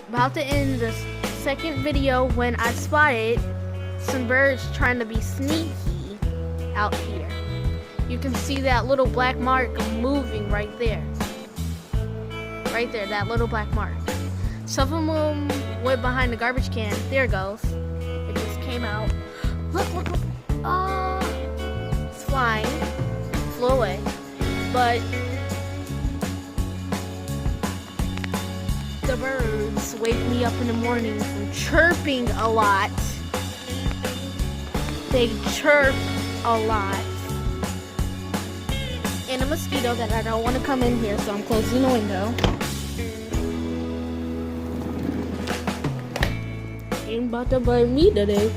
about to end the second video when I spotted some birds trying to be sneaky out here. You can see that little black mark moving right there. Right there, that little black mark. Some of them went behind the garbage can. There it goes. It just came out. Look, look, look. Oh, it's flying. Flew away. But the birds wake me up in the morning from chirping a lot. They chirp a lot. And a mosquito that I don't want to come in here, so I'm closing the window. Ain't about to bite me today.